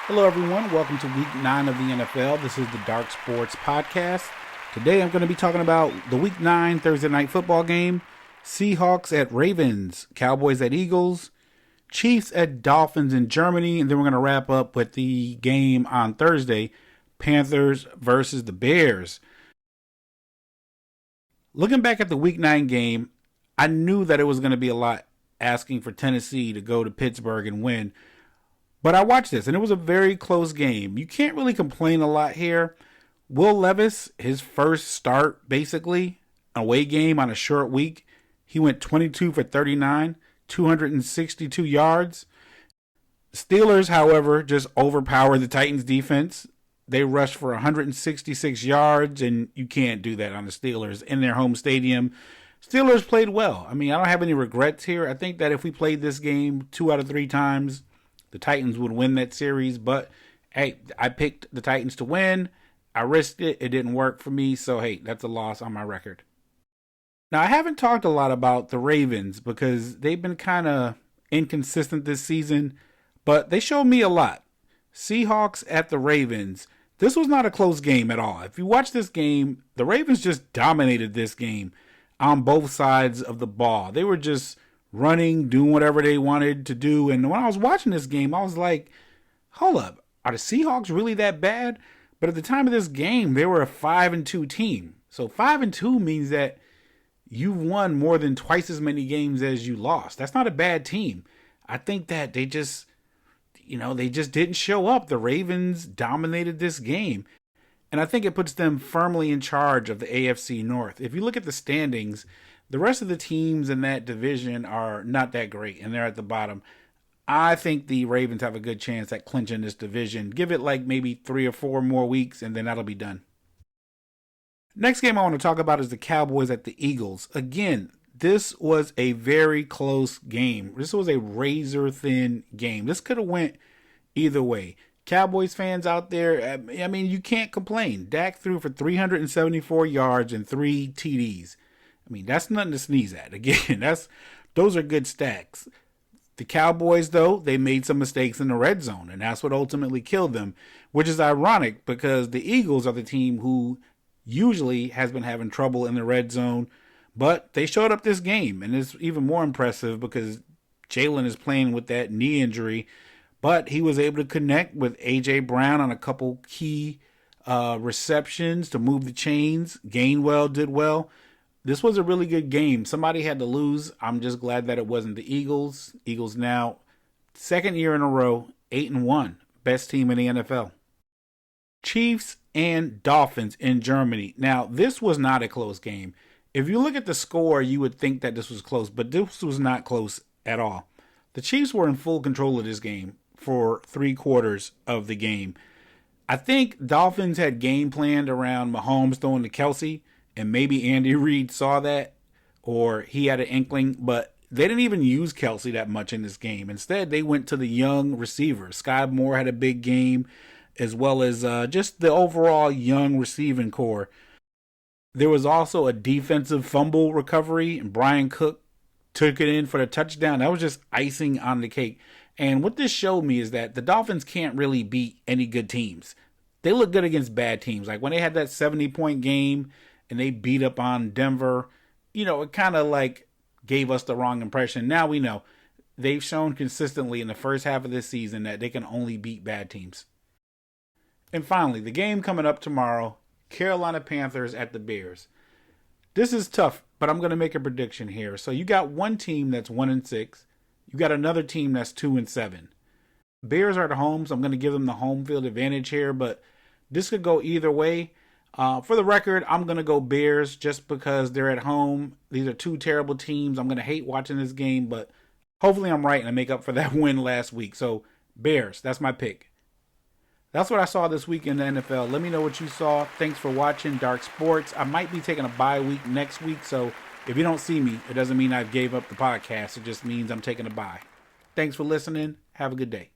Hello, everyone. Welcome to Week 9 of the NFL. This is the Dark Sports Podcast. Today, I'm going to be talking about the Week 9 Thursday Night Football game, Seahawks at Ravens, Cowboys at Eagles, Chiefs at Dolphins in Germany, and then we're going to wrap up with the game on Thursday, Panthers versus the Bears. Looking back at the Week 9 game, I knew that it was going to be a lot asking for Tennessee to go to Pittsburgh and win. But I watched this, and it was a very close game. You can't really complain a lot here. Will Levis, his first start, basically, away game on a short week, he went 22 for 39, 262 yards. Steelers, however, just overpowered the Titans' defense. They rushed for 166 yards, and you can't do that on the Steelers in their home stadium. Steelers played well. I mean, I don't have any regrets here. I think that if we played this game 2 out of 3 times, the Titans would win that series, but hey, I picked the Titans to win. I risked it. It didn't work for me, so hey, that's a loss on my record. Now, I haven't talked a lot about the Ravens because they've been kind of inconsistent this season, but they showed me a lot. Seahawks at the Ravens. This was not a close game at all. If you watch this game, the Ravens just dominated this game on both sides of the ball. They were just running, doing whatever they wanted to do. And when I was watching this game, I was like, hold up, are the Seahawks really that bad? But at the time of this game, they were a 5-2 team. So 5-2 means that you've won more than twice as many games as you lost. That's not a bad team. I think that they just didn't show up. The Ravens dominated this game. And I think it puts them firmly in charge of the AFC North. If you look at the standings, the rest of the teams in that division are not that great, and they're at the bottom. I think the Ravens have a good chance at clinching this division. Give it like maybe 3 or 4 more weeks, and then that'll be done. Next game I want to talk about is the Cowboys at the Eagles. Again, this was a very close game. This was a razor-thin game. This could have went either way. Cowboys fans out there, I mean, you can't complain. Dak threw for 374 yards and 3 TDs. I mean, that's nothing to sneeze at. Again, those are good stacks. The Cowboys, though, they made some mistakes in the red zone, and that's what ultimately killed them, which is ironic because the Eagles are the team who usually has been having trouble in the red zone, but they showed up this game, and it's even more impressive because Jalen is playing with that knee injury, but he was able to connect with A.J. Brown on a couple key receptions to move the chains. Gainwell did well. This was a really good game. Somebody had to lose. I'm just glad that it wasn't the Eagles. Eagles now, second year in a row, 8-1. Best team in the NFL. Chiefs and Dolphins in Germany. Now, this was not a close game. If you look at the score, you would think that this was close, but this was not close at all. The Chiefs were in full control of this game for 3/4 of the game. I think Dolphins had game planned around Mahomes throwing to Kelsey, and maybe Andy Reid saw that, or he had an inkling, but they didn't even use Kelsey that much in this game. Instead, they went to the young receivers. Sky Moore had a big game, as well as just the overall young receiving core. There was also a defensive fumble recovery, and Brian Cook took it in for the touchdown. That was just icing on the cake. And what this showed me is that the Dolphins can't really beat any good teams. They look good against bad teams. Like when they had that 70-point game and they beat up on Denver, it kind of like gave us the wrong impression. Now we know they've shown consistently in the first half of this season that they can only beat bad teams. And finally, the game coming up tomorrow, Carolina Panthers at the Bears. This is tough, but I'm going to make a prediction here. So you got one team that's 1-6. You got another team that's 2-7. Bears are at home, so I'm going to give them the home field advantage here, but this could go either way. For the record, I'm going to go Bears just because they're at home. These are 2 terrible teams. I'm going to hate watching this game, but hopefully I'm right and I make up for that win last week. So Bears, that's my pick. That's what I saw this week in the NFL. Let me know what you saw. Thanks for watching Dark Sports. I might be taking a bye week next week, so if you don't see me, it doesn't mean I gave up the podcast. It just means I'm taking a bye. Thanks for listening. Have a good day.